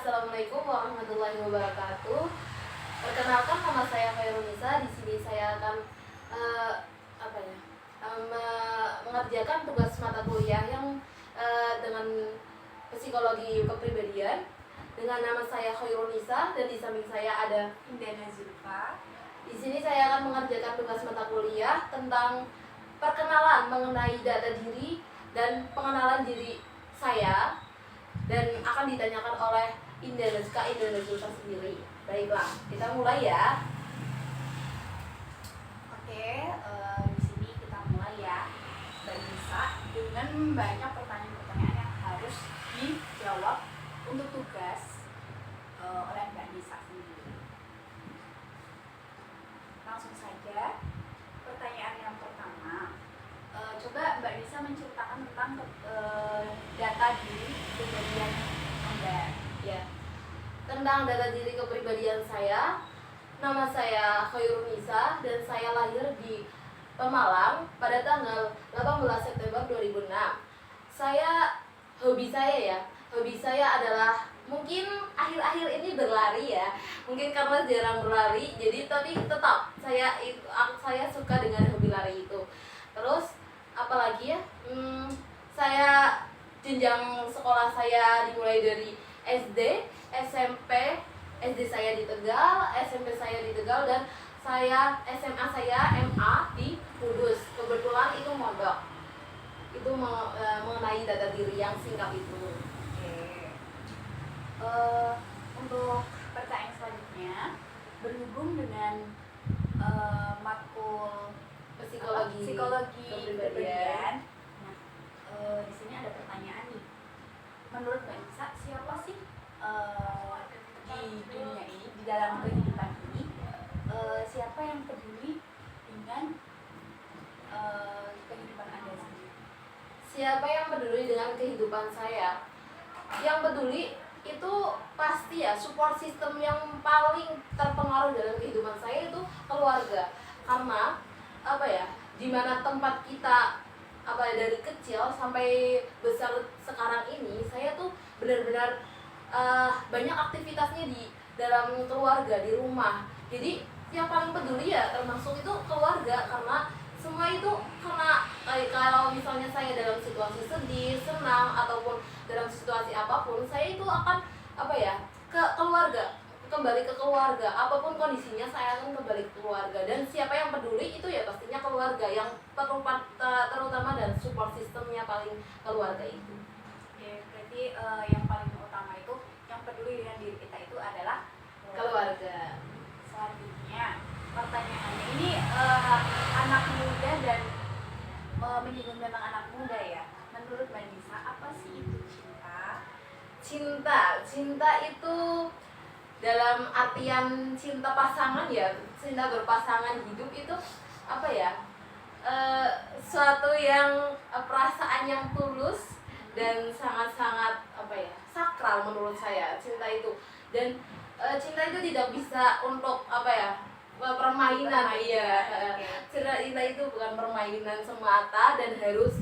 Assalamualaikum warahmatullahi wabarakatuh. Perkenalkan, nama saya Khairunisa. Di sini saya akan eh, apa ya mengerjakan tugas mata kuliah yang dengan psikologi kepribadian dengan nama saya Khairunisa, dan di samping saya ada Indana Zulfa. Di sini saya akan mengerjakan tugas mata kuliah tentang perkenalan mengenai data diri dan pengenalan diri saya, dan akan ditanyakan oleh Indana Zulfa sendiri. Baiklah, kita mulai ya. Oke, di sini kita mulai ya. Mbak Nisa dengan banyak pertanyaan-pertanyaan yang harus dijawab untuk tugas oleh Mbak Nisa sendiri. Langsung saja, pertanyaan yang pertama. Coba Mbak Nisa menceritakan tentang data diri kepribadian Anda. Ya. Tentang data diri kepribadian saya, nama saya Khairunisa dan saya lahir di Pemalang pada tanggal 18 September 2006. Hobi saya adalah mungkin akhir-akhir ini berlari ya. Mungkin karena jarang berlari, jadi tapi tetap saya suka dengan hobi lari itu. Terus apalagi ya? Saya jenjang sekolah saya dimulai dari SD, SMP. SD saya di Tegal, SMP saya di Tegal, dan SMA saya MA di Kudus. Kebetulan itu mondok. Itu mengenai data diri yang singkat itu. Oke. Untuk pertanyaan selanjutnya, berhubung dengan matkul psikologi kepribadian. Nah, di sini ada pertanyaan nih. Menurut Mbak Nisa, siapa sih di dunia ini, di dalam kehidupan ini, siapa yang peduli dengan kehidupan Anda sendiri? Siapa yang peduli dengan kehidupan saya? Yang peduli itu pasti ya, support system yang paling terpengaruh dalam kehidupan saya itu keluarga. Karena dimana tempat kita dari kecil sampai besar sekarang ini, saya tuh benar-benar banyak aktivitasnya di dalam keluarga, di rumah. Jadi yang paling peduli ya termasuk itu keluarga, karena semua itu kalau misalnya saya dalam situasi sedih, senang, ataupun dalam situasi apapun, saya itu akan kembali ke keluarga. Apapun kondisinya, saya akan kembali ke keluarga. Dan siapa yang peduli itu ya pastinya keluarga, yang terutama dan support sistemnya paling keluarga itu. Oke, berarti yang paling utama itu yang peduli dengan diri kita itu adalah Keluarga. Selanjutnya, pertanyaannya ini anak muda dan menyinggung tentang anak muda ya. Menurut Mbak Nisa, apa sih itu cinta? Cinta itu dalam artian cinta pasangan ya, cinta berpasangan hidup itu suatu yang perasaan yang tulus dan sangat-sangat sakral menurut saya, cinta itu. Dan cinta itu tidak bisa untuk permainan. Iya, cinta itu bukan permainan semata dan harus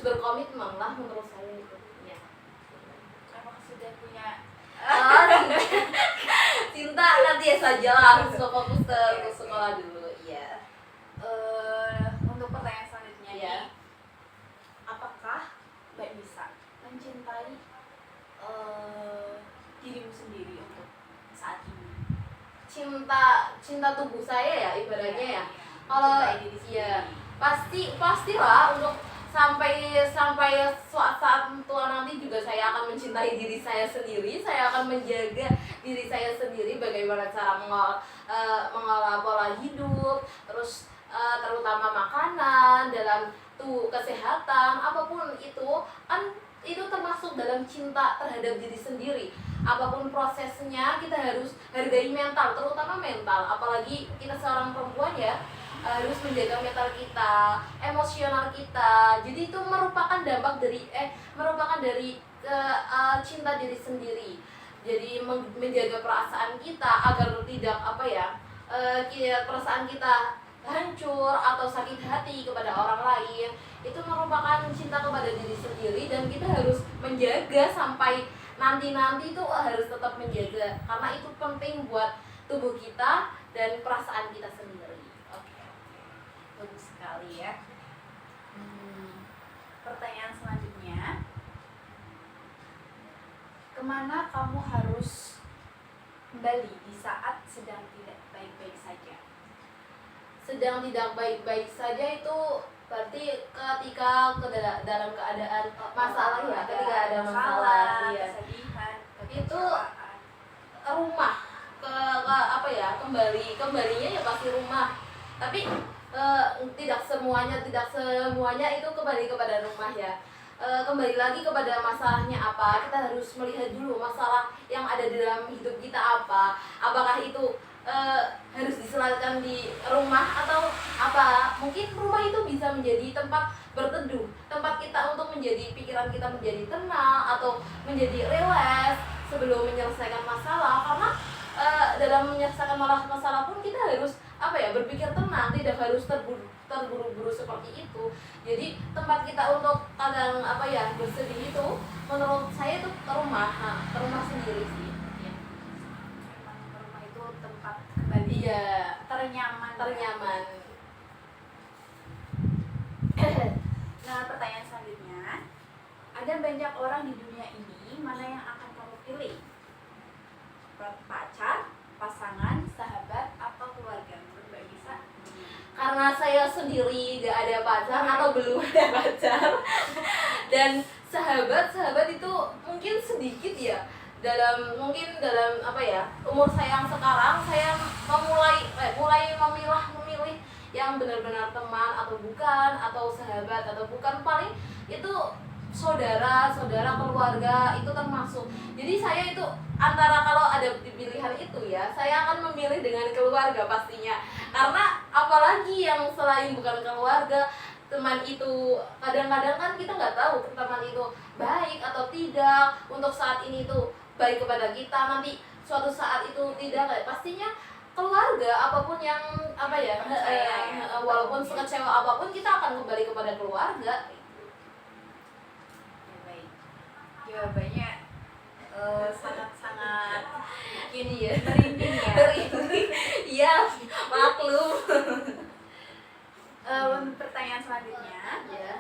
berkomitmen lah menurut saya itu. Ya. Apakah sudah punya Cinta nanti ya saja lah, harus fokus ke sekolah dulu. Iya. Untuk pertanyaan selanjutnya Iya. nih, apakah Mbak Nisa mencintai dirimu sendiri untuk saat ini? Cinta tubuh saya ya ibaratnya ya. Kalau Mencintai diri sendiri. pastilah untuk sampai saat tua nanti juga saya akan mencintai diri saya sendiri. Saya akan menjaga diri saya sendiri, bagaimana cara mengolah pola hidup, terus terutama makanan, dalam kesehatan, apapun itu kan itu termasuk dalam cinta terhadap diri sendiri. Apapun prosesnya, kita harus hargai mental, terutama mental. Apalagi kita seorang perempuan ya, harus menjaga mental kita, emosional kita. Jadi itu merupakan dampak dari cinta diri sendiri. Jadi menjaga perasaan kita agar tidak perasaan kita hancur atau sakit hati kepada orang lain. Itu merupakan cinta kepada diri sendiri, dan kita harus menjaga sampai nanti itu harus tetap menjaga, karena itu penting buat tubuh kita dan perasaan kita sendiri. Oke, bagus sekali ya. Pertanyaan selanjutnya, kemana kamu harus kembali di saat sedang tidak baik-baik saja? Sedang tidak baik-baik saja itu berarti ketika dalam keadaan masalah ya, ketika ada masalah ya, kesedihan, itu rumah ke apa ya, kembalinya ya pasti rumah, tapi tidak semuanya itu kembali kepada rumah ya. Kembali lagi kepada masalahnya apa, kita harus melihat dulu masalah yang ada di dalam hidup kita apa, apakah itu harus diselesaikan di rumah atau apa. Mungkin rumah itu bisa menjadi tempat berteduh, tempat kita untuk menjadi pikiran kita menjadi tenang atau menjadi relax sebelum menyelesaikan masalah. Karena dalam menyelesaikan masalah pun kita harus apa ya, berpikir tenang, tidak harus terburu-buru seperti itu. Jadi tempat kita untuk kadang apa ya, bersedih itu menurut saya itu rumah sendiri sih. Tempat kembali Iya, ternyaman. Nah, pertanyaan selanjutnya, ada banyak orang di dunia ini, mana yang akan kamu pilih? Pacar, pasangan, sahabat, atau keluarga? Menurut Mbak Nisa? Karena saya sendiri gak ada pacar atau belum ada pacar dan sahabat itu mungkin sedikit ya, mungkin dalam apa ya, umur saya yang sekarang, saya mulai memilih yang benar-benar teman atau bukan, atau sahabat atau bukan. Paling itu saudara, keluarga itu termasuk. Jadi saya itu antara, kalau ada pilihan itu ya, saya akan memilih dengan keluarga pastinya. Karena apalagi yang selain bukan keluarga, teman itu kadang-kadang kan kita nggak tahu teman itu baik atau tidak. Untuk saat ini tuh baik kepada kita, nanti suatu saat itu tidak. Pastinya keluarga, apapun yang apa ya, walaupun sekecewa apapun kita akan kembali kepada keluarga. Jawabannya sangat-sangat Gini ya, merinding ya. Iya, maklum. Pertanyaan selanjutnya, Ya.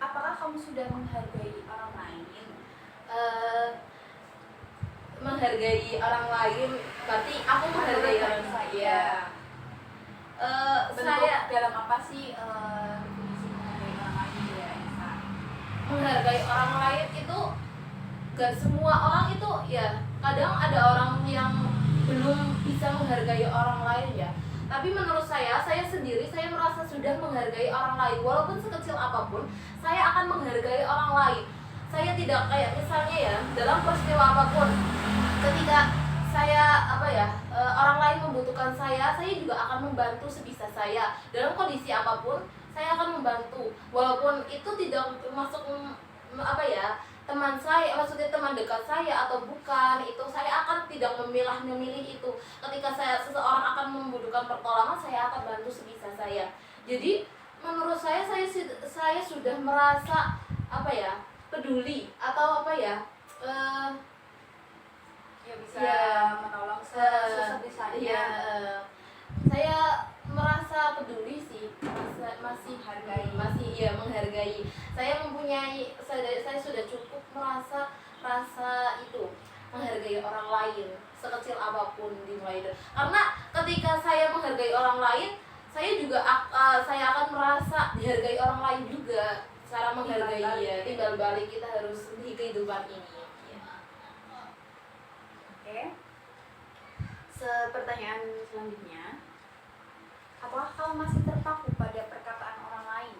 apakah kamu sudah menghargai orang lain? Menghargai orang lain berarti aku menghargai orang saya. Saya Dalam apa sih definisi menghargai orang lain ya, Esa? menghargai orang lain itu gak semua orang itu ya, kadang ada orang yang belum bisa menghargai orang lain ya. Tapi menurut saya sendiri, saya merasa sudah menghargai orang lain. Walaupun sekecil apapun, saya akan menghargai orang lain. Saya tidak kayak misalnya ya, dalam peristiwa apapun, ketika saya apa ya, orang lain membutuhkan saya juga akan membantu sebisa saya. Dalam kondisi apapun, saya akan membantu. Walaupun itu tidak termasuk apa ya, teman saya, maksudnya teman dekat saya atau bukan, itu saya akan tidak memilih itu. Ketika seseorang akan membutuhkan pertolongan, saya akan bantu sebisa saya. Jadi menurut saya sudah merasa apa ya, peduli atau apa ya, Ya bisa ya, menolong sebisanya. ya, saya merasa peduli sih, masih menghargai. Saya sudah cukup rasa itu menghargai orang lain sekecil apapun dimulai itu. Karena ketika saya menghargai orang lain, saya juga saya akan merasa dihargai orang lain juga. Cara menghargai ya, timbal balik kita harus di kehidupan ini. Oke. Pertanyaan selanjutnya, apakah kamu masih terpaku pada perkataan orang lain?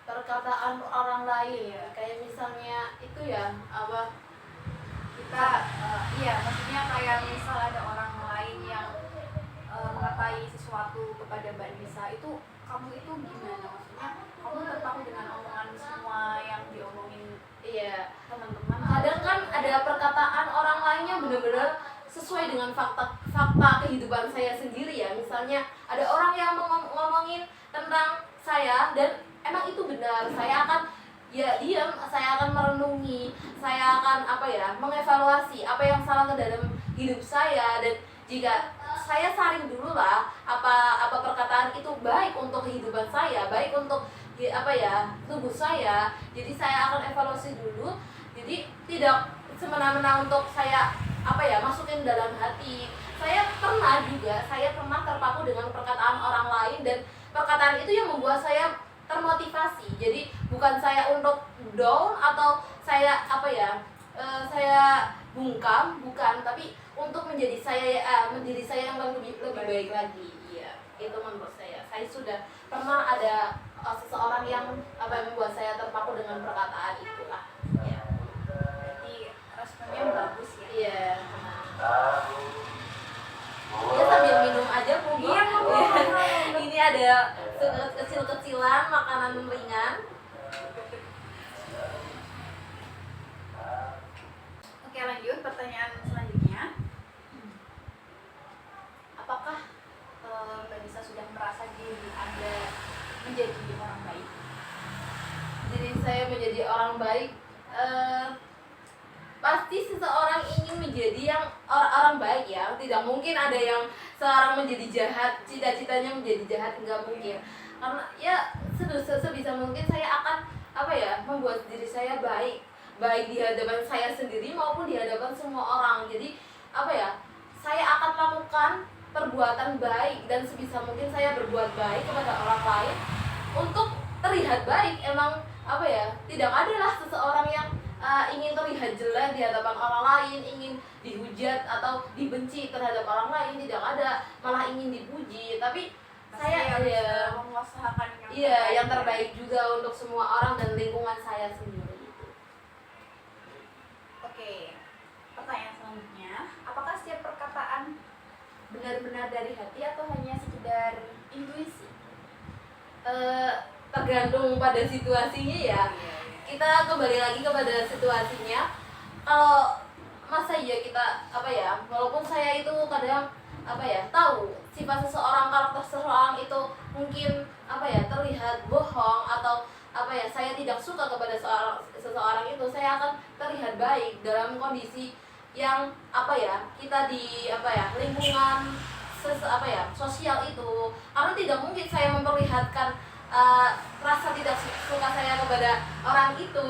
Perkataan orang lain ya, kayak misalnya itu ya, apa, Kita iya, maksudnya kayak misal ada orang lain yang mengatai sesuatu kepada Mbak Nisa, itu kamu itu gimana? Maksudnya kamu terpaku dengan omongan semua yang diomongin iya, teman-teman? kadang kan ada perkataan orang lain yang benar-benar sesuai dengan fakta kehidupan saya sendiri ya. Misalnya ada orang yang ngomongin tentang saya dan emang itu benar, saya akan ya diam, saya akan akan mengevaluasi apa yang salah ke dalam hidup saya, dan jika saya saring dulu lah apa perkataan itu baik untuk kehidupan saya, baik untuk tubuh saya. Jadi saya akan evaluasi dulu. Jadi tidak semena-mena untuk saya masukin dalam hati. Saya pernah terpaku dengan perkataan orang lain, dan perkataan itu yang membuat saya termotivasi. Jadi bukan saya untuk down atau saya saya bungkam, bukan, tapi untuk menjadi menjadi saya yang lebih baik lagi. Iya, itu menurut saya. Saya sudah pernah ada seseorang yang membuat saya terpaku dengan perkataan itulah. Ya. Berarti responnya bagus ya. Iya. Ya, sambil minum aja Bu. Iya, Bu. Ini ada kecil-kecilan makanan ringan. Oke, lanjut pertanyaan selanjutnya. Apakah Mbak Nisa sudah merasa diri Anda menjadi orang baik? Jadi saya menjadi orang baik, pasti seseorang ingin menjadi yang orang baik ya. Tidak mungkin ada yang seorang menjadi jahat, cita-citanya menjadi jahat, nggak mungkin. Karena ya sebisa mungkin saya akan membuat diri saya baik di hadapan saya sendiri maupun di hadapan semua orang. Jadi saya akan lakukan perbuatan baik, dan sebisa mungkin saya berbuat baik kepada orang lain untuk terlihat baik. Emang tidak adalah seseorang yang ingin terlihat jelek di hadapan orang lain, ingin dihujat atau dibenci terhadap orang lain, tidak ada, malah ingin dipuji. Tapi saya mengusahakan yang terbaik juga untuk semua orang dan lingkungan saya sendiri. Oke, pertanyaan selanjutnya, apakah setiap perkataan benar-benar dari hati atau hanya sekedar intuisi? Tergantung pada situasinya ya. Kita kembali lagi kepada situasinya. Kalau masa ya kita walaupun saya itu kadang tahu sifat seseorang, karakter seseorang itu mungkin terlihat bohong atau saya tidak suka kepada seseorang itu, saya akan terlihat baik dalam kondisi yang kita di lingkungan sosial itu. Karena tidak mungkin saya memperlihatkan rasa tidak suka saya kepada orang itu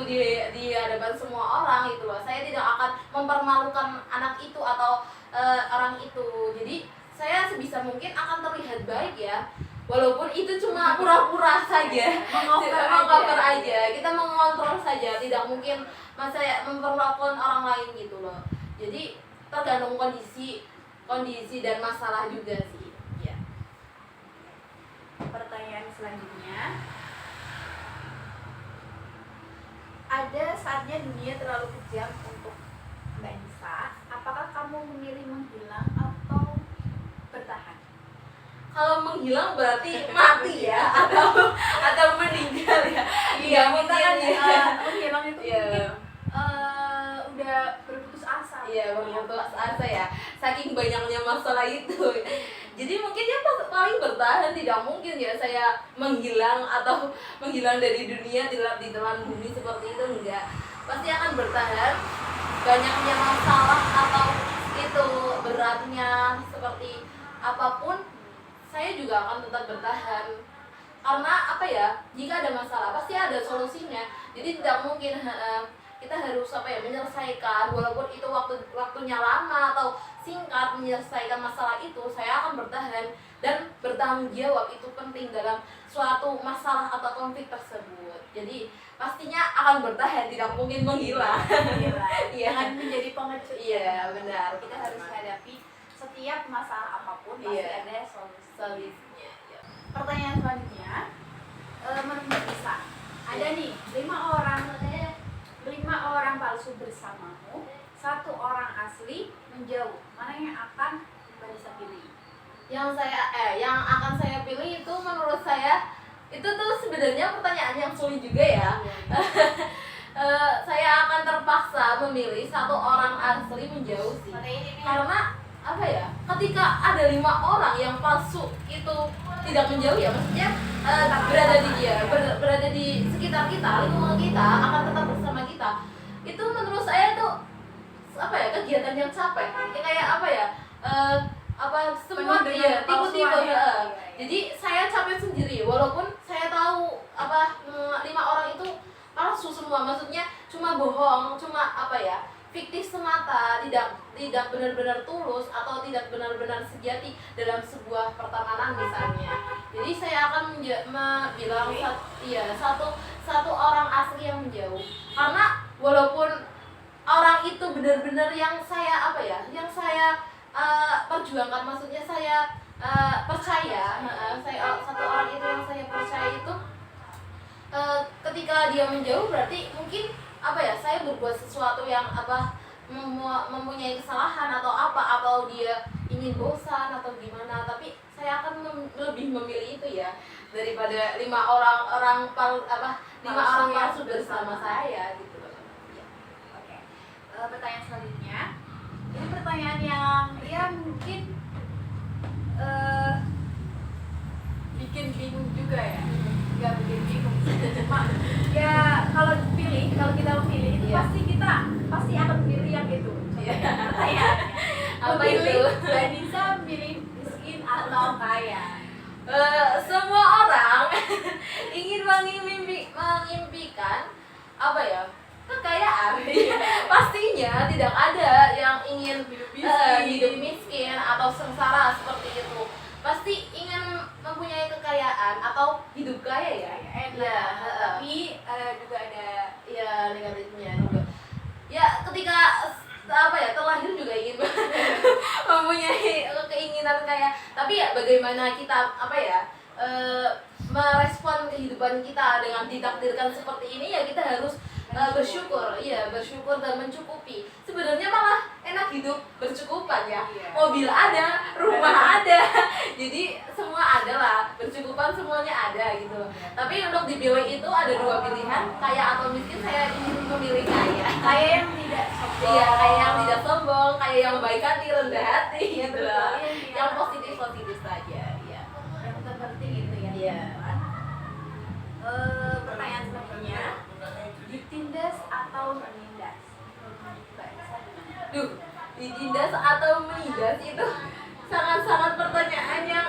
di hadapan semua orang itu loh. Saya tidak akan mempermalukan anak itu atau orang itu. Jadi saya sebisa mungkin akan terlihat baik ya, walaupun itu cuma pura-pura saja, mengover aja, kita mengontrol saja, tidak mungkin memperlakukan orang lain gitu loh. Jadi tergantung kondisi dan masalah juga sih. Ya. Pertanyaan selanjutnya, ada saatnya dunia terlalu kejam untuk Mbak Nisa. Apakah kamu memilih menghilang atau bertahan? Kalau menghilang berarti mati ya, atau meninggal ya. Iya, mungkin kan ya. menghilang itu mungkin udah berputus asa. Iya, berputus asa ya. Saking banyaknya masalah itu. Jadi mungkin ya paling bertahan. Tidak mungkin ya saya menghilang atau menghilang dari dunia, ditelan bumi seperti itu, enggak. Pasti akan bertahan. Banyaknya masalah atau itu beratnya seperti apapun, saya juga akan tetap bertahan. Karena jika ada masalah pasti ada solusinya. Jadi tidak mungkin kita harus menyelesaikan, walaupun itu waktunya lama atau singkat menyelesaikan masalah itu. Saya akan bertahan dan bertanggung jawab, itu penting dalam suatu masalah atau konflik tersebut. Jadi pastinya akan bertahan, tidak mungkin menghilang. Jangan menjadi pengecut. Iya, benar. Kita harus hadapi setiap masalah apapun, pasti ada solusinya. Pertanyaan selanjutnya, menurut Mbak Nisa, ada nih 5 orang palsu bersamamu, 1 orang asli menjauh. Mana yang akan Mbak Nisa pilih? Yang akan saya pilih itu, menurut saya itu tuh sebenarnya pertanyaan yang sulit juga ya. Saya akan terpaksa memilih 1 orang asli menjauh sih. Karena ketika ada 5 orang yang palsu itu tidak menjauh ya, maksudnya berada di sekitar kita, lingkungan kita, akan tetap bersama kita. Itu menurut saya tuh maksudnya cuma bohong, cuma apa ya, fiktif semata, tidak benar-benar tulus atau tidak benar-benar sejati dalam sebuah pertemanan misalnya. Jadi saya akan bilang satu orang asli yang menjauh, karena walaupun orang itu benar-benar yang saya perjuangkan, maksudnya saya percaya, satu orang itu yang saya percaya itu ketika dia menjauh berarti mungkin saya berbuat sesuatu yang mempunyai kesalahan atau dia ingin bosan atau gimana, tapi saya akan lebih memilih itu ya daripada lima orang palsu bersama saya gitu loh. Ya. Oke. Pertanyaan selanjutnya, ini pertanyaan yang ya mungkin bikin bingung juga ya. Nggak bikin bingung sih, cuma ya kalau kita memilih itu pasti akan memilih yang itu. Pertanyaannya, Apa itu? Mbak Nisa milih miskin atau kaya? Semua orang ingin mengimpikan kekayaan. Pastinya tidak ada yang ingin hidup miskin atau sengsara seperti itu. Pasti ingin mempunyai kekayaan atau hidup kaya ya. Tapi juga ada ya negatifnya juga. Ya ketika terlahir juga ingin mempunyai keinginan kaya, tapi ya bagaimana kita merespon kehidupan kita dengan ditakdirkan seperti ini, ya kita harus bersyukur dan mencukupi. Sebenarnya malah enak hidup bercukupan ya. Mobil ada, rumah ada, jadi semua ada lah, bercukupan semuanya ada gitu. Tapi untuk dipilih itu ada dua pilihan, kaya atau miskin. Saya ingin memilih kaya. kaya yang tidak sombong. Iya, kaya yang tidak sombong, kaya yang baik hati, rendah hati gitu lah. Yang positif saja. Ya. Yang terpenting itu ya. Iya. Pertanyaan selanjutnya, ditindas atau menindas? Ditindas atau menindas itu sangat-sangat pertanyaan yang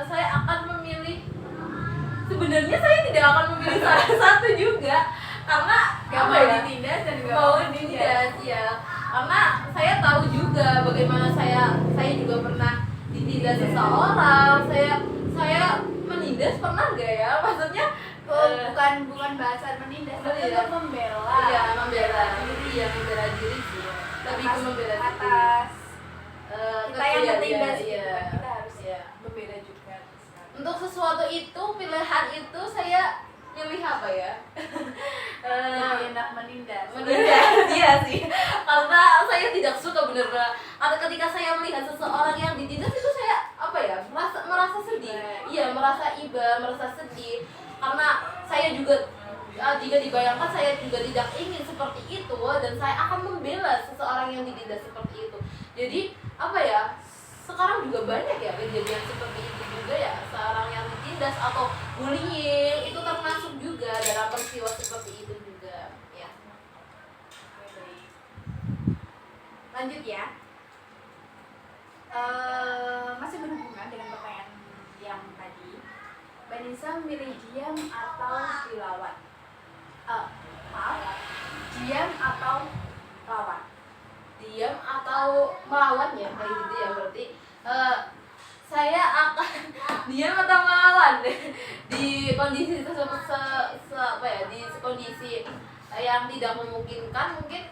saya akan memilih. Sebenarnya saya tidak akan memilih salah satu juga, karena Mau ditindas dan gak mau ditindas ya. Karena saya tahu juga bagaimana saya juga pernah ditindas seseorang. Saya menindas pernah gak ya? Maksudnya bukan bahasa menindas, tapi untuk membela. Iya, membela diri sih. Lebih ke membela diri. Atas kita yang tertindas gitu iya. kan, kita harus membela juga. Untuk sesuatu itu, pilihan itu saya milih apa ya? Lebih enak menindas. Iya sih. Karena saya tidak suka benar-benar. Karena ketika saya melihat seseorang yang ditindas itu saya merasa sedih. Iya, merasa iba, merasa sedih. Karena saya juga jika dibayangkan saya juga tidak ingin seperti itu, dan saya akan membela seseorang yang ditindas seperti itu. Jadi sekarang juga banyak ya kejadian seperti itu juga ya, seorang yang ditindas atau bullying itu termasuk juga dalam peristiwa seperti itu juga ya. Lanjut ya. Masih berhubungan dengan pertanyaan yang tadi. Mbak Nisa memilih diam atau dilawan? Diam atau lawan? Diam atau melawan ya, kayak gitu ya. Berarti saya akan diam atau melawan di kondisi tersebut, di kondisi yang tidak memungkinkan, mungkin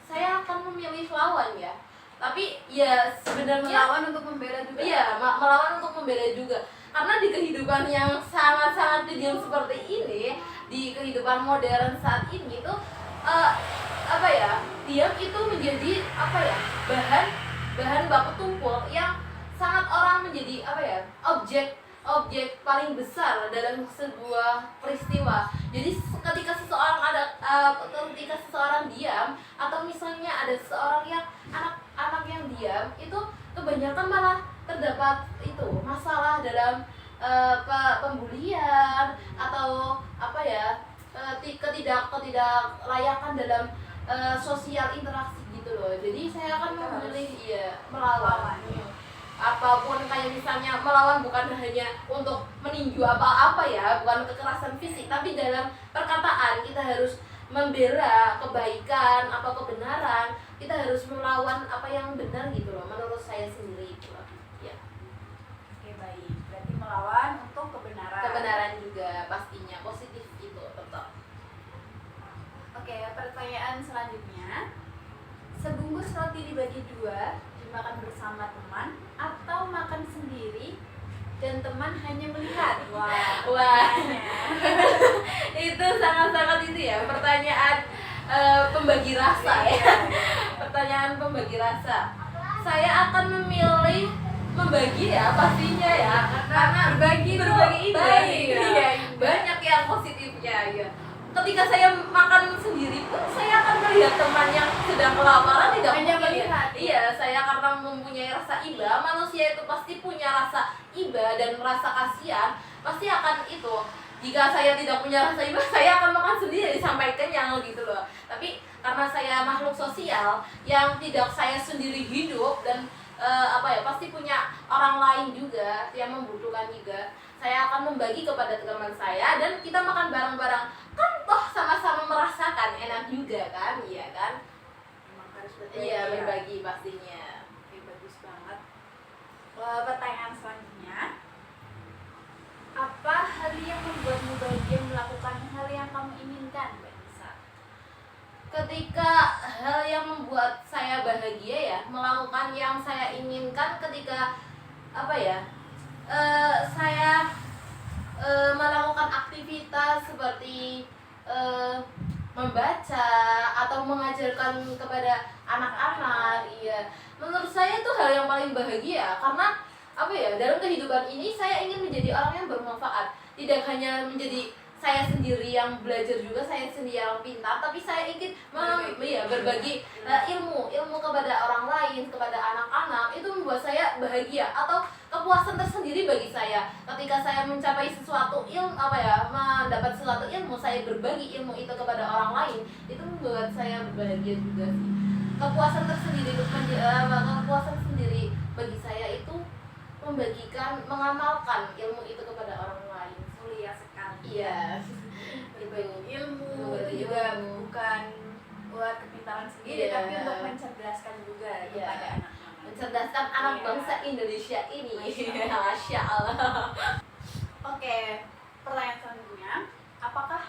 saya akan memilih lawan ya. Tapi ya sebenarnya Melawan untuk membela juga. Iya, melawan untuk membela juga. Karena di kehidupan yang sangat-sangat kejam seperti ini, di kehidupan modern saat ini tuh diam itu menjadi bahan baku tumpul yang sangat orang menjadi objek paling besar dalam sebuah peristiwa. Jadi ketika seseorang diam, atau misalnya ada seseorang yang anak yang diam, itu kebanyakan malah terdapat itu masalah dalam pembulian atau ketidaklayakan dalam sosial interaksi gitu loh. Jadi saya akan memilih melawan. apapun, kayak misalnya melawan bukan hanya untuk meninju apa-apa ya, bukan kekerasan fisik, tapi dalam perkataan kita harus membela kebaikan atau kebenaran, kita harus melawan apa yang benar gitu loh, menurut saya sendiri gitu loh. Ya. Oke, baik. Berarti melawan untuk kebenaran. Kebenaran juga pastinya positif itu tetap. Oke, pertanyaan selanjutnya. Sebungkus roti dibagi dua, dimakan bersama teman atau makan sendiri dan teman hanya melihat? Wah, Wah. pertanyaannya. Itu sangat-sangat itu ya, pertanyaan pembagi rasa ya. Iya. Pertanyaan pembagi rasa. Saya akan memilih membagi ya pastinya ya, karena berbagi itu berbagi baik. baik ya. Iya, iya. Banyak yang positifnya ya. Ketika saya makan sendiri pun saya akan melihat teman yang sedang kelaparan, tidak Hanya mungkin ya. melihat. Iya, saya karena mempunyai rasa iba, manusia itu pasti punya rasa iba dan rasa kasihan, pasti akan itu. Jika saya tidak punya rasa iba, saya akan makan sendiri sampai kenyang gitu loh. Tapi karena saya makhluk sosial yang tidak saya sendiri hidup dan pasti punya orang lain juga yang membutuhkan juga, saya akan membagi kepada teman saya dan kita makan bareng-bareng, kan toh sama-sama merasakan enak juga kan, iya kan? Memang harus berbagi. Iya, ya. berbagi pastinya. Oke, bagus banget. Pertanyaan selanjutnya. Apa hal yang membuatmu bahagia melakukan hal yang kamu inginkan, Mbak Nisa? Ketika hal yang membuat saya bahagia ya, melakukan yang saya inginkan ketika saya melakukan aktivitas seperti membaca atau mengajarkan kepada anak-anak. Iya, menurut saya itu hal yang paling bahagia, karena dalam kehidupan ini saya ingin menjadi orang yang bermanfaat, tidak hanya menjadi saya sendiri yang belajar juga, saya sendiri yang pintar, tapi saya ingin berbagi ilmu kepada orang lain, kepada anak-anak. Itu membuat saya bahagia atau kepuasan tersendiri bagi saya. Ketika saya mencapai sesuatu mendapat sesuatu ilmu, saya berbagi ilmu itu kepada orang lain, itu membuat saya bahagia juga sih. Kepuasan kepuasan sendiri bagi saya itu mengamalkan ilmu itu kepada orang lain. Mulia sekali. Iya. Berbagi ilmu Berbagi itu juga ilmu. bukan buat kepintaran sendiri, Iya. tapi untuk mencerdaskan juga Iya. kepada anak-anak. Mencerdaskan anak Iya. bangsa Indonesia ini. Masya Allah. Masya Allah. Oke, pertanyaan selanjutnya. Apakah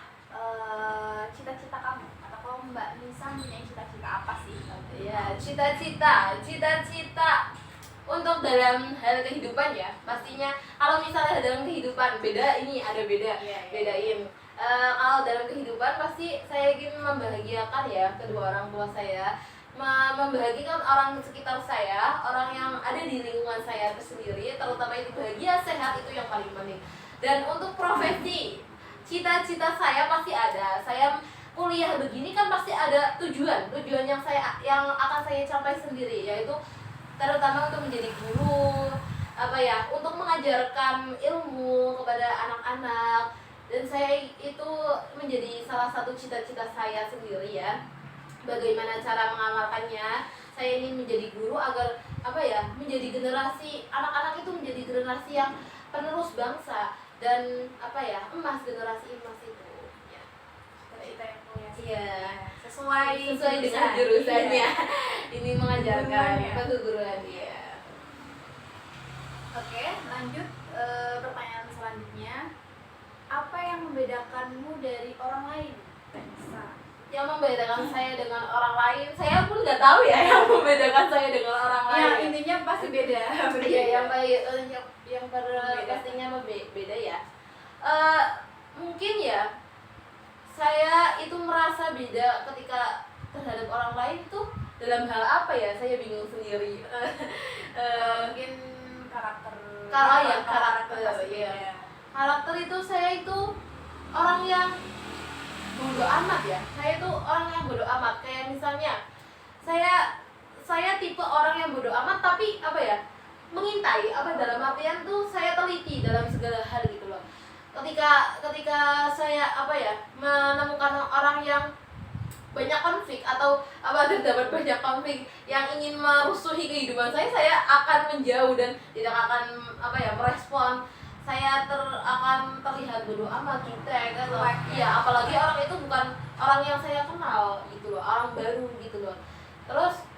cita-cita kamu atau Mbak Nisa mempunyai cita-cita apa sih? Ya, cita-cita untuk dalam hal kehidupan ya, pastinya kalau misalnya dalam kehidupan beda, ini ada beda, Iya. bedain. Kalau dalam kehidupan pasti saya ingin membahagiakan ya kedua orang tua saya, membahagiakan orang sekitar saya, orang yang ada di lingkungan saya itu sendiri, terutama itu bahagia, sehat, itu yang paling penting. Dan untuk profesi, cita-cita saya pasti ada. Saya kuliah begini kan pasti ada tujuan yang akan saya capai sendiri, yaitu terutama untuk menjadi guru, untuk mengajarkan ilmu kepada anak-anak. Dan saya itu menjadi salah satu cita-cita saya sendiri ya. Bagaimana cara mengamalkannya? Saya ingin menjadi guru agar menjadi generasi anak-anak itu menjadi generasi yang penerus bangsa dan generasi emas itu. Ya. Cita-cita yang mulia. Iya. Sesuai Dengan jurusannya. Iya. Ini mengajarkan Keguruan ya. keguruan ya. Oke, lanjut pertanyaan selanjutnya. Apa yang membedakanmu dari orang lain, Mbak Nisa? Yang membedakan saya dengan orang lain, saya pun nggak tahu ya yang membedakan saya dengan orang lain. Ya, intinya pasti beda. Iya, pastinya beda ya. Mungkin ya saya itu merasa beda ketika terhadap orang lain tuh dalam hal apa ya, saya bingung sendiri. Mungkin karakter. Karakter, pasti iya. beda. Karakter itu saya itu orang yang bodoh amat ya. Saya itu orang yang bodoh amat. Kayak misalnya saya tipe orang yang bodoh amat, tapi mengintai, dalam artian tuh saya teliti dalam segala hal gitu loh. Ketika saya menemukan orang yang banyak konflik atau terdapat banyak konflik yang ingin merusuhi kehidupan saya akan menjauh dan tidak akan merespon. Saya akan terlihat bodoh amat gitu ya kan loh. Iya, apalagi orang itu bukan orang yang saya kenal gitu loh, orang baru gitu loh. Terus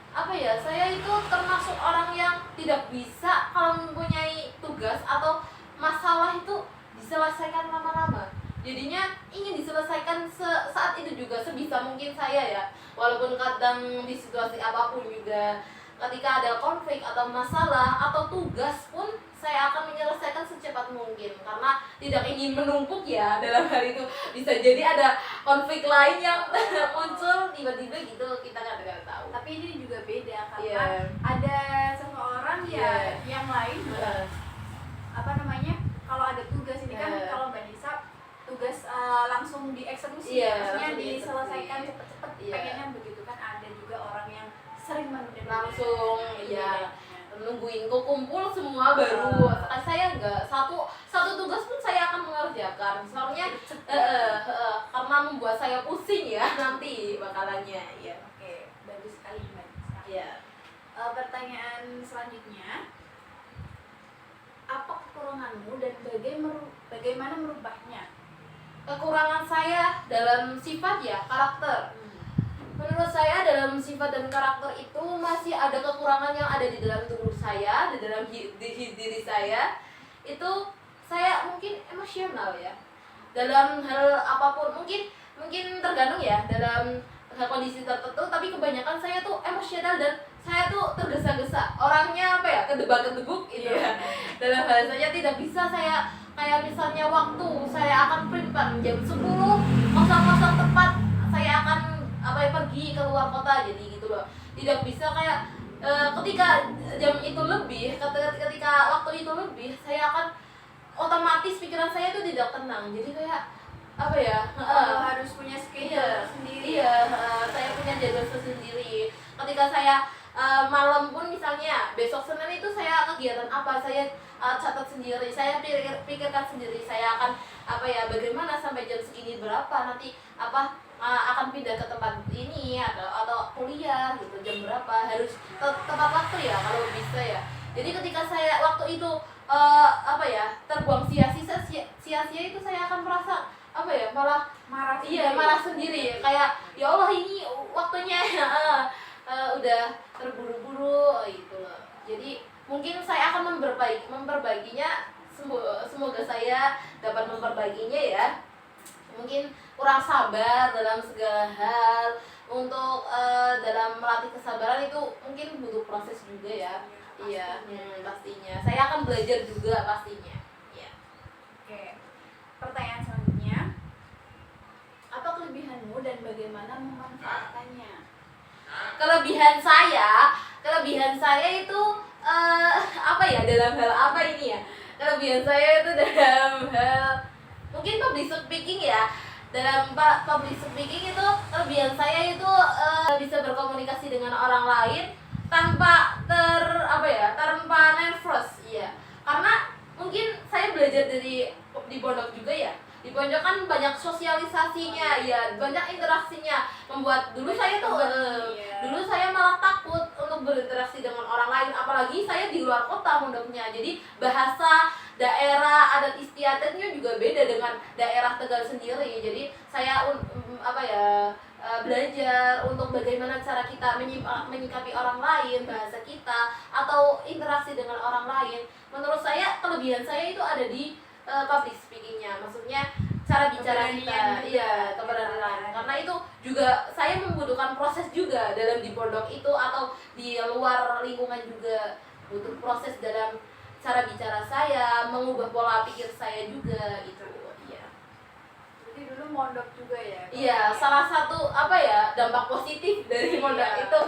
saya itu termasuk orang yang tidak bisa kalau mempunyai tugas atau masalah itu diselesaikan lama-lama. Jadinya ingin diselesaikan saat itu juga sebisa mungkin saya ya. Walaupun kadang di situasi apapun juga ketika ada konflik atau masalah atau tugas pun saya akan menyelesaikan secepat mungkin karena tidak ingin menumpuk ya. Dalam hal itu bisa jadi ada konflik lain yang muncul tiba-tiba gitu, kita nggak tahu. Tapi ini juga beda karena Yeah. ada seseorang Yeah. yang lain kalau ada tugas ini kan Yeah. kalau Mbak Nisa tugas langsung dieksekusi, Yeah, maksudnya langsung dieksekusi. diselesaikan cepet-cepet, Yeah. pengennya begitu kan. Ada juga orang yang sering menunda Langsung ya nungguin kok kumpul semua baru. Saya enggak, satu tugas pun saya akan mengerjakan. Soalnya karena membuat saya pusing ya nanti bakalannya ya. Oke, bagus sekali Mbak Nisa. Ya. Pertanyaan selanjutnya, apa kekuranganmu dan bagaimana merubahnya? Kekurangan saya dalam sifat ya, karakter. Menurut saya dalam sifat dan karakter itu masih ada kekurangan yang ada di dalam tubuh saya, di dalam diri saya. Itu saya mungkin emosional ya. Dalam hal apapun, mungkin tergantung ya dalam kondisi tertentu, tapi kebanyakan saya tuh emosional dan saya tuh tergesa-gesa. Orangnya kedebak-kedebuk gitu ya. Dalam bahasanya tidak bisa saya kayak misalnya waktu saya akan prepare jam 10.00 tepat saya akan pergi keluar kota, jadi gitu loh. Tidak bisa kayak ketika jam itu lebih, ketika waktu itu lebih, saya akan otomatis pikiran saya itu tidak tenang. Jadi kayak harus punya schedule sendiri. Iya, saya punya jadwal sendiri. Ketika saya malam pun misalnya besok Senin itu saya kegiatan apa, saya catat sendiri, saya pikirkan sendiri, saya akan bagaimana sampai jam segini berapa nanti akan pindah ke tempat ini atau kuliah gitu, jam berapa harus tepat waktu ya kalau bisa ya. Jadi ketika saya waktu itu terbuang sia-sia itu saya akan merasa malah marah sendiri kayak ya Allah ini waktunya udah terburu-buru gitu loh. Jadi mungkin saya akan memperbaikinya, semoga saya dapat memperbaikinya ya. Mungkin kurang sabar dalam segala hal. Untuk dalam melatih kesabaran itu mungkin butuh proses juga ya. Iya, pastinya. Saya akan belajar juga pastinya. Ya. Oke. Pertanyaan selanjutnya, apa kelebihanmu dan bagaimana memanfaatkannya? Kelebihan saya itu dalam hal apa ini ya? Kelebihan saya itu dalam hal mungkin public speaking ya. Dalam public speaking itu kelebihan saya itu bisa berkomunikasi dengan orang lain tanpa tanpa nervous ya. Karena mungkin saya belajar di pondok juga ya. Di pondok kan banyak sosialisasinya ya, banyak interaksinya. Membuat dulu saya malah takut untuk berinteraksi dengan orang lain, apalagi saya di luar kota pondoknya. Jadi bahasa daerah adat istiadatnya juga beda dengan daerah Tegal sendiri. Jadi saya belajar untuk bagaimana cara kita menyikapi orang lain, bahasa kita atau interaksi dengan orang lain. Menurut saya kelebihan saya itu ada di public speakingnya, maksudnya cara bicara kita, iya keberanian. Karena itu juga saya membutuhkan proses juga dalam di pondok itu atau di luar lingkungan juga butuh proses dalam cara bicara saya, mengubah pola pikir saya juga itu. Iya. Jadi dulu mondok juga ya? Iya, salah satu dampak positif dari mondok itu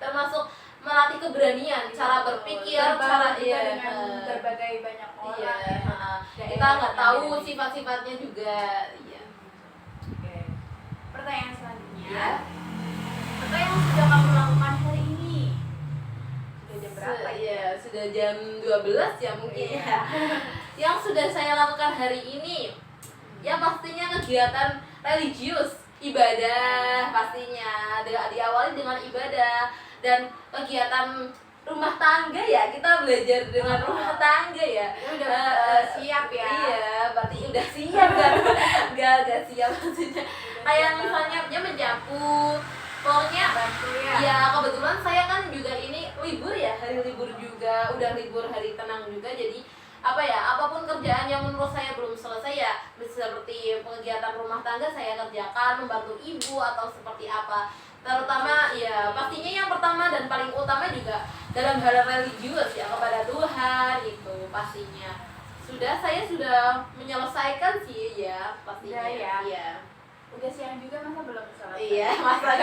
termasuk melatih keberanian, cara berpikir, cara dengan berbagai banyak orang. Kita nggak tahu sifat-sifatnya juga. Iya. Oke. Pertanyaan selanjutnya. Ya. Apa yang sudah kamu lakukan hari ini? Sudah jam berapa? Iya, sudah jam 12 ya mungkin ya. Yang sudah saya lakukan hari ini ya pastinya kegiatan religius. ibadah pastinya, diawali dengan ibadah dan kegiatan rumah tangga ya, kita belajar dengan rumah tangga ya. Ini udah siap ya. Iya, berarti udah siap kan? Gak siap maksudnya. Kayak misalnya dia menyapu, pokoknya bantu ya. ya kebetulan saya kan juga ini libur ya, hari libur juga, udah libur hari tenang juga, jadi apa ya, apapun kerjaan yang menurut saya belum selesai ya, seperti kegiatan rumah tangga saya kerjakan, membantu ibu atau seperti apa, terutama ya pastinya yang pertama dan paling utama juga dalam hal religius ya, kepada Tuhan itu pastinya saya sudah menyelesaikan sih ya pastinya. Udah ya? Iya. Udah siang juga masa belum selesai? Iya, masa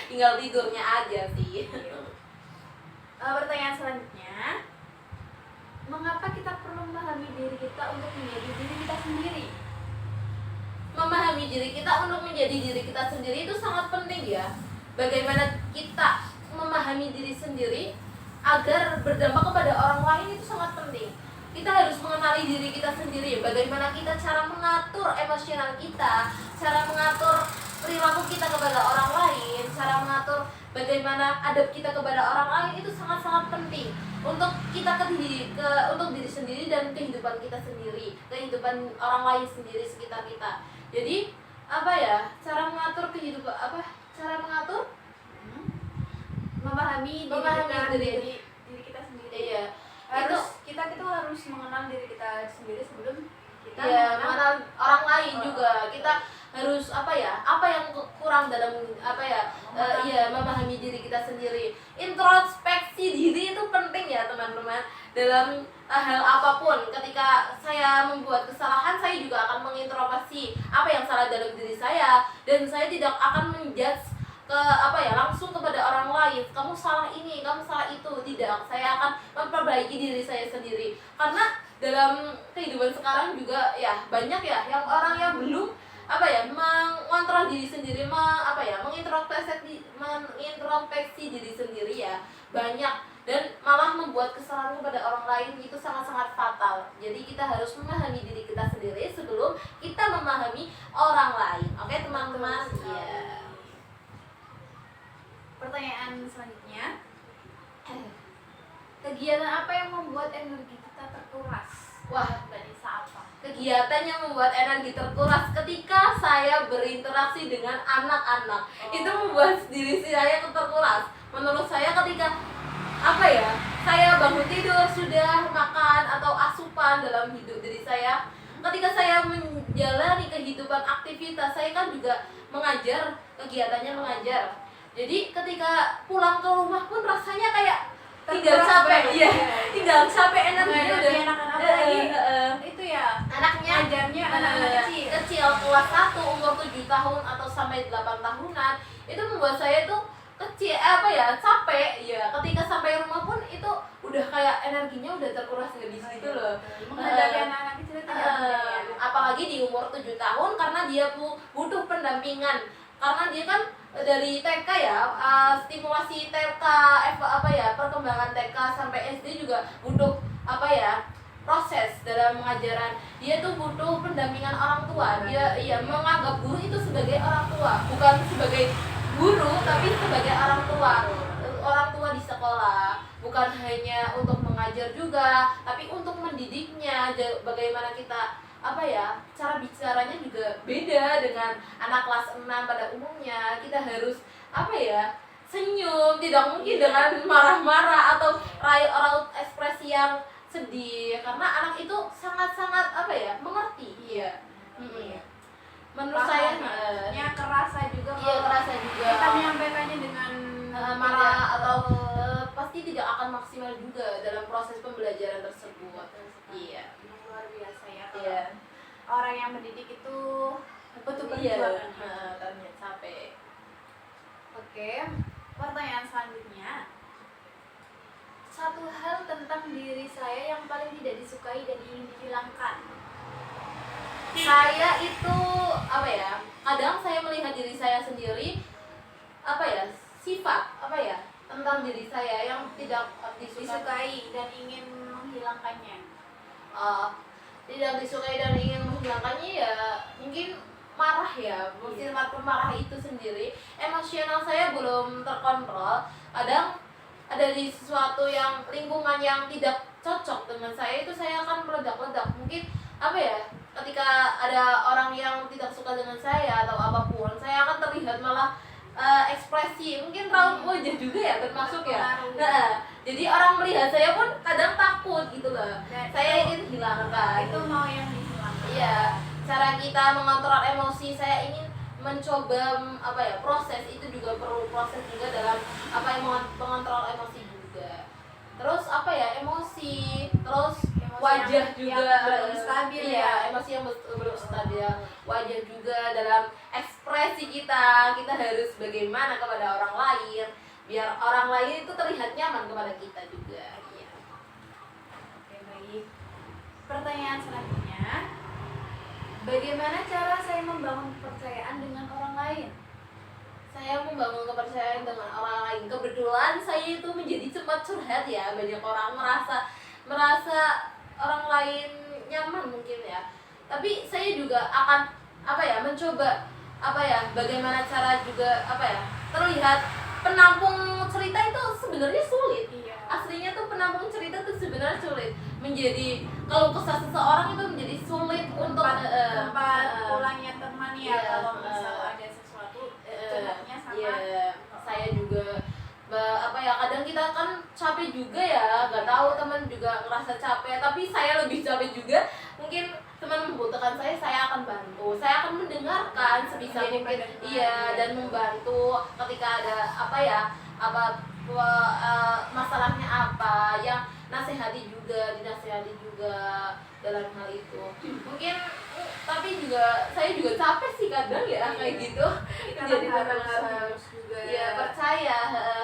tinggal tidurnya aja sih. Pertanyaan selanjutnya, mengapa kita perlu memahami diri kita untuk menjadi diri kita sendiri? Memahami diri kita untuk menjadi diri kita sendiri itu sangat penting ya. Bagaimana kita memahami diri sendiri agar berdampak kepada orang lain itu sangat penting. Kita harus mengenali diri kita sendiri, bagaimana kita cara mengatur emosional kita, cara mengatur perilaku kita kepada orang lain, cara mengatur bagaimana adab kita kepada orang lain itu sangat-sangat penting untuk kita untuk diri sendiri dan kehidupan kita sendiri, kehidupan orang lain sendiri sekitar kita. Jadi apa ya, cara mengatur kehidupan cara mengatur Memahami diri kita sendiri. Iya. Kita harus mengenal diri kita sendiri sebelum kita mengenal orang lain juga. Kita harus apa yang kurang dalam memahami diri kita sendiri. Introspeksi diri itu penting ya teman-teman, dalam hal apapun. Ketika saya membuat kesalahan, saya juga akan mengintrospeksi apa yang salah dalam diri saya, dan saya tidak akan menjudge langsung kepada orang lain, kamu salah ini, kamu salah itu. Tidak, saya akan memperbaiki diri saya sendiri. Karena dalam kehidupan sekarang juga ya banyak ya yang orang yang belum mengontrol diri sendiri, mengintrospeksi diri sendiri ya banyak, dan malah membuat kesalahan kepada orang lain, itu sangat-sangat fatal. Jadi kita harus memahami diri kita sendiri sebelum kita memahami orang lain. Oke teman-teman? Iya. Pertanyaan selanjutnya, kegiatan apa yang membuat energi kita terkuras? Wah, Mbak Nisa, apa? kegiatan yang membuat energi terkuras ketika saya berinteraksi dengan anak-anak. Itu membuat diri saya terkuras. Menurut saya ketika saya bangun tidur, sudah makan atau asupan dalam hidup diri saya, ketika saya menjalani kehidupan aktivitas, saya kan juga mengajar, kegiatannya mengajar. Jadi ketika pulang ke rumah pun rasanya kayak tinggal capek, tinggal capek, energinya udah anak-anak lagi itu ya, anaknya ngajarnya anak-anak kecil kelas 1 umur 7 tahun atau sampai 8 tahunan, itu membuat saya tuh capek ya. Ketika sampai rumah pun itu udah kayak energinya udah terkuras habis gitu loh. Menghadapi anak-anak kecil itu apalagi di umur 7 tahun, karena dia butuh pendampingan, karena dia kan dari TK ya, stimulasi TK, perkembangan TK sampai SD juga butuh proses dalam pengajaran. Dia tuh butuh pendampingan orang tua. Dia menganggap guru itu sebagai orang tua, bukan sebagai guru tapi sebagai orang tua di sekolah, bukan hanya untuk mengajar juga, tapi untuk mendidiknya. Bagaimana kita cara bicaranya juga beda dengan anak kelas 6 pada umumnya. Kita harus senyum, tidak mungkin dengan marah-marah atau raut ekspresi yang sedih, karena anak itu sangat-sangat mengerti. Menurut saya kerasa juga. Iya, kerasa juga. Kita menyampaikannya dengan marah atau pasti tidak akan maksimal juga dalam proses pembelajaran tersebut. Iya. Luar biasa ya. Iya. Orang yang mendidik itu betul berjuang. Ternyata capek. Oke, pertanyaan selanjutnya. Satu hal tentang diri saya yang paling tidak disukai dan ingin dihilangkan. Saya itu kadang saya melihat diri saya sendiri sifat tentang diri saya yang tidak disukai dan ingin menghilangkannya. Tidak disukai dan ingin menghilangkannya ya mungkin marah ya, sifat pemarah itu sendiri, emosional saya belum terkontrol. Kadang ada di sesuatu yang lingkungan yang tidak cocok dengan saya, itu saya akan meledak-ledak. Mungkin apa ya, ketika ada orang yang tidak suka dengan saya atau apapun, saya akan terlihat malah ekspresi, mungkin raut wajah juga ya termasuk ya. Nah, jadi orang melihat saya pun kadang takut gitu loh. Saya ingin hilangkan. Itu mau yang dihilangkan. Iya, cara kita mengontrol emosi, saya ingin mencoba proses itu juga perlu proses juga dalam mengontrol emosi juga. Terus emosi, terus Emosi wajah yang juga belum stabil ya. emosi yang belum stabil, wajah juga dalam ekspresi kita harus bagaimana kepada orang lain biar orang lain itu terlihat nyaman kepada kita juga. Iya. Oke, baik. Pertanyaan selanjutnya, bagaimana cara saya membangun kepercayaan dengan orang lain? Saya membangun kepercayaan dengan orang lain. Kebetulan saya itu menjadi cepat curhat ya. Banyak orang merasa orang lain nyaman mungkin ya. Tapi saya juga akan mencoba bagaimana cara juga terlihat penampung cerita itu sebenarnya sulit. Iya. Aslinya tuh penampung cerita tuh sebenarnya sulit. Menjadi kalau kesah seseorang itu menjadi sulit untuk tempat pulangnya teman ya, iya, kalau misal ada sesuatu curhatnya sama. Iya, saya juga kadang kita kan capek juga ya, nggak tahu teman juga ngerasa capek, tapi saya lebih capek juga. Mungkin teman membutuhkan saya akan bantu, saya akan mendengarkan sebisa Jadi mungkin, pendengar, iya, dan membantu ketika ada masalahnya apa, yang dinasehati juga dalam hal itu. Mungkin tapi juga saya juga capek sih kadang ya kayak gitu. Kita Jadi harus juga ya percaya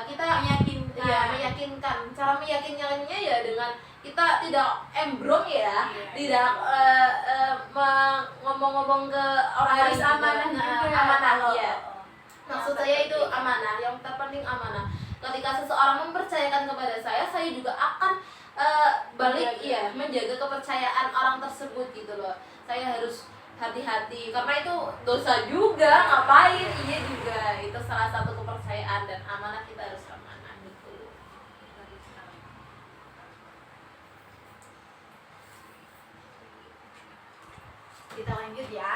kita meyakinkan. ya meyakinkan. Cara meyakinkannya ya dengan kita tidak embrong ya, Iya, tidak ngomong-ngomong ke orang harus lain juga. amanah juga. Amanah Kalau- ya. Maksud saya itu amanah, yang terpenting amanah. Ketika seseorang mempercayakan kepada saya juga akan balik menjaga kepercayaan orang tersebut gitu loh. Saya harus hati-hati karena itu dosa juga, ngapain, iya juga, itu salah satu kepercayaan dan amanah, kita harus amanah gitu. Kita lanjut ya.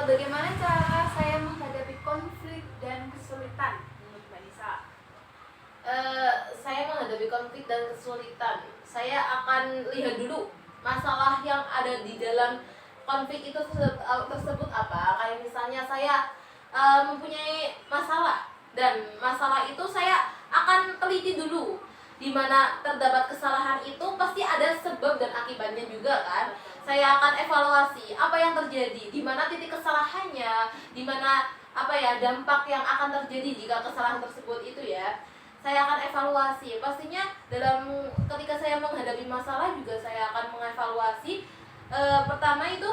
Bagaimana cara saya menghadapi konflik dan kesulitan menurut Mbak Nisa? Saya menghadapi konflik dan kesulitan, saya akan lihat dulu masalah yang ada di dalam konflik itu tersebut apa. Kayak misalnya saya mempunyai masalah, dan masalah itu saya akan teliti dulu di mana terdapat kesalahan. Itu pasti ada sebab dan akibatnya juga kan. Saya akan evaluasi apa yang terjadi, di mana titik kesalahannya, di mana dampak yang akan terjadi jika kesalahan tersebut itu ya. Saya akan evaluasi. Pastinya dalam ketika saya menghadapi masalah juga saya akan mengevaluasi. Pertama itu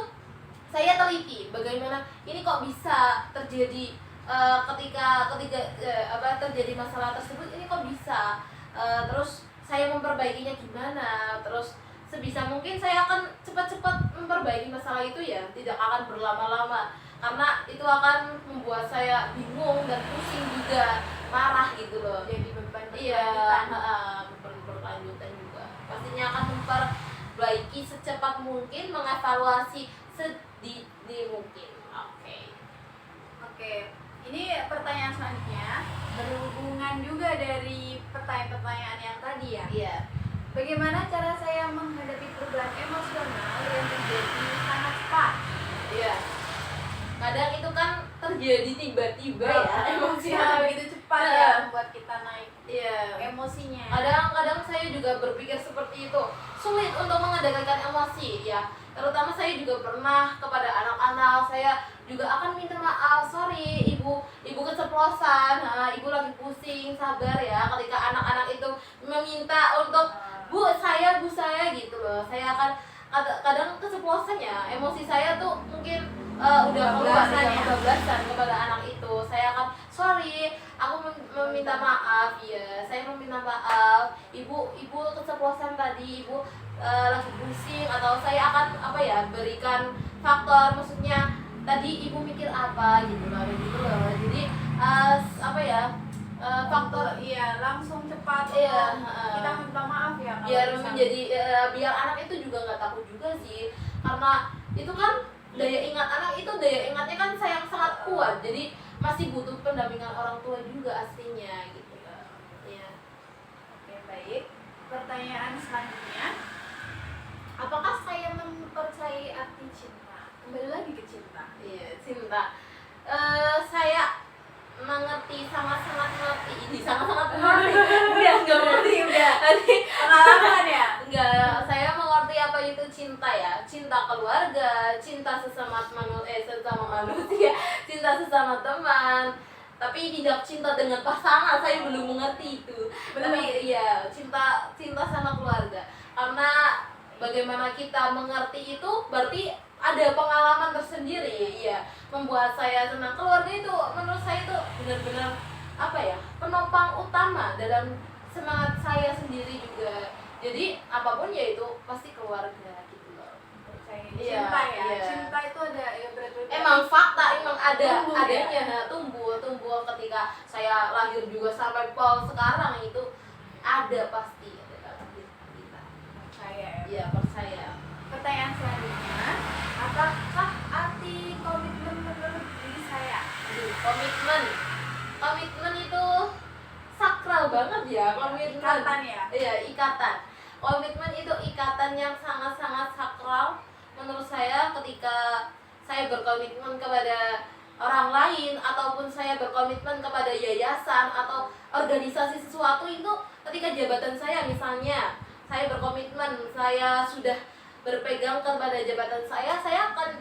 saya teliti bagaimana ini kok bisa terjadi, ketika terjadi masalah tersebut ini kok bisa, terus saya memperbaikinya gimana. Terus sebisa mungkin saya akan cepat-cepat memperbaiki masalah itu ya, tidak akan berlama-lama karena itu akan membuat saya bingung dan pusing juga, marah gitu loh. Jadi beban Berkelanjutan juga. Pastinya akan memperbaiki secepat mungkin, mengevaluasi sedini mungkin. Oke. Ini pertanyaan selanjutnya berhubungan juga dari pertanyaan-pertanyaan yang tadi ya. Iya. Bagaimana cara saya menghadapi perubahan emosional yang terjadi sangat cepat? Iya. Kadang itu kan terjadi tiba-tiba ya, emosional begitu cepat ya, membuat kita naik emosinya. Kadang saya juga berpikir seperti itu, sulit untuk mengendalikan emosi ya. Terutama saya juga pernah kepada anak-anak, saya juga akan minta maaf, sorry ibu keceplosan, ibu lagi pusing, sabar ya. Ketika anak-anak itu meminta untuk bu saya gitu loh, saya akan kadang keceplosan ya, emosi saya tuh mungkin udah kebablasan kepada anak itu. Saya akan sorry, aku meminta maaf ya, saya meminta maaf ibu keceplosan tadi, ibu lagi pusing, atau saya akan apa ya, berikan faktor, maksudnya tadi ibu mikir apa gitu loh, gitu loh. Jadi apa ya, faktor iya langsung cepat iya, kita minta maaf ya kalau biar misalnya. menjadi biar anak itu juga nggak takut juga sih, karena itu kan daya ingat anak itu, daya ingatnya kan sayang sangat kuat, jadi masih butuh pendampingan orang tua juga aslinya gitu loh. Ya. Oke, baik. Pertanyaan selanjutnya, apakah saya mempercayai arti cinta? Kembali lagi ke cinta. Iya, cinta. Saya mengerti, sangat-sangat mengerti ini, sangat-sangat mengerti. Enggak mengerti, udah. Tadi Pengalaman ya? enggak, saya mengerti apa itu cinta ya. Cinta keluarga, cinta sesama manusia, cinta sesama teman. Tapi tidak cinta dengan pasangan, saya belum mengerti itu. Belum. Tapi iya, cinta sama keluarga. Karena bagaimana kita mengerti itu berarti ada pengalaman tersendiri, ya, membuat saya senang. Keluarga itu menurut saya itu benar-benar apa ya, penopang utama dalam semangat saya sendiri juga. Jadi apapun ya itu pasti keluarga gitu loh. Percaya Iya, cinta ya. iya. Cinta itu ada ya berarti. Emang fakta, emang ada Tumbuh ya? adanya, tumbuh ketika saya lahir juga sampai pol sekarang itu ada pasti ada dalam diri kita. Percaya ya. Iya, percaya. Pertanyaan selanjutnya, apakah arti komitmen menurut diri saya? Aduh, komitmen itu sakral banget ya, komitmen. Ikatan ya? Iya, ikatan. Komitmen itu ikatan yang sangat-sangat sakral menurut saya. Ketika saya berkomitmen kepada orang lain, ataupun saya berkomitmen kepada yayasan atau organisasi sesuatu, itu ketika jabatan saya, misalnya saya berkomitmen, saya sudah berpegang kepada jabatan saya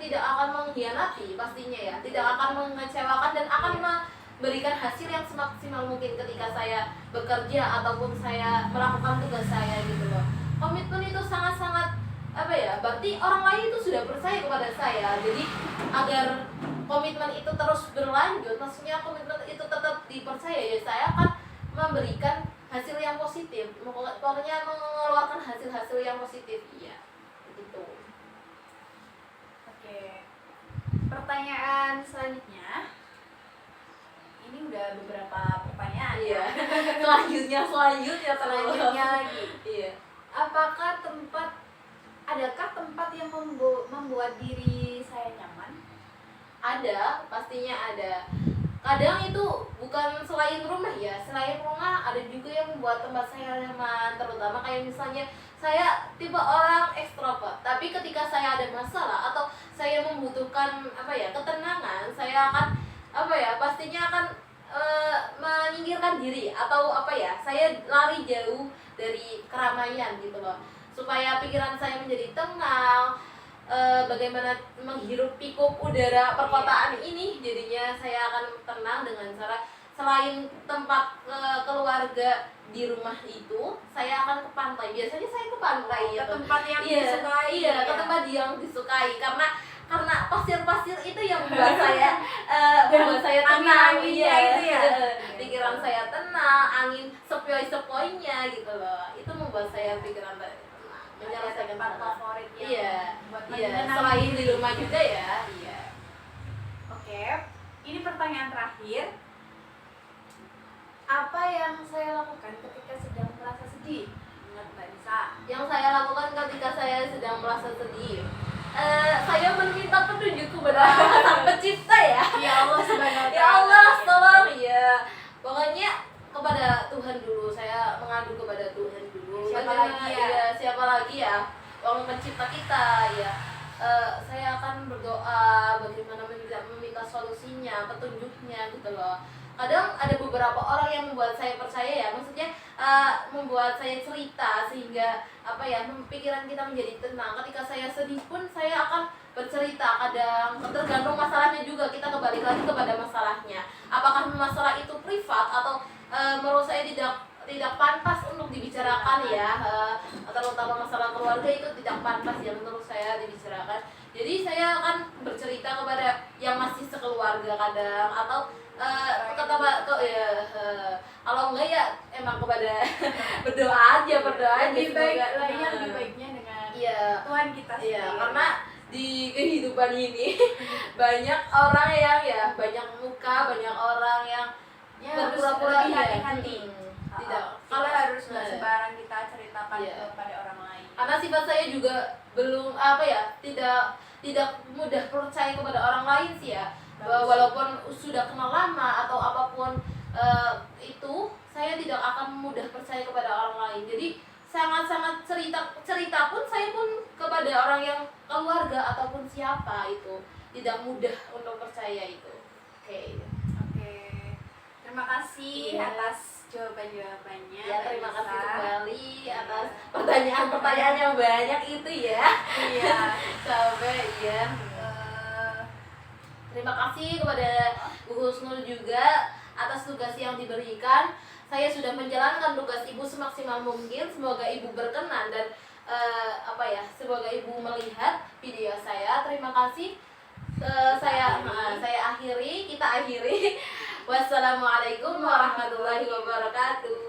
tidak akan mengkhianati pastinya ya, tidak akan mengecewakan, dan akan memberikan hasil yang semaksimal mungkin ketika saya bekerja ataupun saya melakukan tugas saya gitu loh. Komitmen itu sangat-sangat apa ya, berarti orang lain itu sudah percaya kepada saya. Jadi agar komitmen itu terus berlanjut, maksudnya komitmen itu tetap dipercaya, ya saya akan memberikan hasil yang positif, pokoknya mengeluarkan hasil-hasil yang positif. Iya, begitu. Oke. Pertanyaan selanjutnya. Ini udah beberapa pertanyaan Iya. ya. selanjutnya Selanjutnya lagi. Iya. Adakah tempat yang membuat diri saya nyaman? Ada, pastinya ada. Kadang itu bukan selain rumah ya, selain rumah ada juga yang membuat tempat saya nyaman. Terutama kayak misalnya saya tipe orang ekstrovert, tapi ketika saya ada masalah atau saya membutuhkan apa ya, ketenangan, saya akan apa ya, pastinya akan menyingkirkan diri, atau apa ya, saya lari jauh dari keramaian gitu loh, supaya pikiran saya menjadi tenang. Bagaimana menghirup pikuk udara perkotaan ini, jadinya saya akan tenang dengan cara selain tempat keluarga di rumah itu, saya akan ke pantai. Biasanya saya ke pantai Ke ya, tempat yang iya, disukai. iya, ya? ke tempat yang disukai, karena pasir-pasir itu yang membuat saya tenang. Angin-anginnya itu ya? Pikiran saya tenang, angin sepoi-sepoinya gitu loh, itu membuat saya pikiran saya tenang, menyelesaikan tempat masalah. favorit yang Iya, buat iya, menyenangkan selain di diri. rumah juga ya. Iya. Oke, ini pertanyaan terakhir. Apa yang saya lakukan ketika sedang merasa sedih? Ingat Mbak Nisa. Yang saya lakukan ketika saya sedang merasa sedih, saya meminta petunjuk kepada Sang Pencipta ya. Ya Allah subhanahu wa Ya ta'ala. Allah, tolong ya. Pokoknya kepada Tuhan dulu, saya mengadu kepada Tuhan dulu. Siapa Bagaimana- lagi ya? Iya, siapa lagi ya? Orang Pencipta kita ya. Saya akan berdoa bagaimana meminta solusinya, petunjuknya gitu loh. Kadang ada beberapa orang yang membuat saya percaya ya, maksudnya membuat saya cerita sehingga apa ya, pikiran kita menjadi tenang. Ketika saya sedih pun saya akan bercerita. Kadang tergantung masalahnya juga, kita kembali lagi kepada masalahnya. Apakah masalah itu privat atau menurut saya tidak pantas untuk dibicarakan ya, terutama masalah keluarga itu tidak pantas ya menurut saya dibicarakan. Jadi saya akan bercerita kepada yang masih sekeluarga kadang, atau kalau enggak ya emang kepada berdoa aja Lebih baik semoga- lainnya lebih baiknya dengan Tuhan kita sendiri. Iya, karena di kehidupan ini banyak orang yang banyak muka, banyak orang yang Ya, harus berpura-pura lebih iya. hati-hati. Tidak, Kalau harus nggak nah, sembarang kita ceritakan Iya. kepada orang lain. karena sifat saya juga belum tidak mudah percaya kepada orang lain sih ya. Walaupun sudah kenal lama atau apapun itu, saya tidak akan mudah percaya kepada orang lain. Jadi sangat-sangat cerita pun saya pun kepada orang yang keluarga ataupun siapa itu tidak mudah untuk percaya itu. Oke. Terima kasih Iya. atas jawaban-jawabannya. Ya, terima Mbak kasih Nisa. kembali atas pertanyaan-pertanyaan yang banyak itu ya. Iya. Sampai ya. Terima kasih kepada Bu Husnul juga atas tugas yang diberikan. Saya sudah menjalankan tugas Ibu semaksimal mungkin. Semoga Ibu berkenan dan semoga Ibu melihat video saya. Terima kasih. Kita akhiri. Wassalamualaikum warahmatullahi wabarakatuh.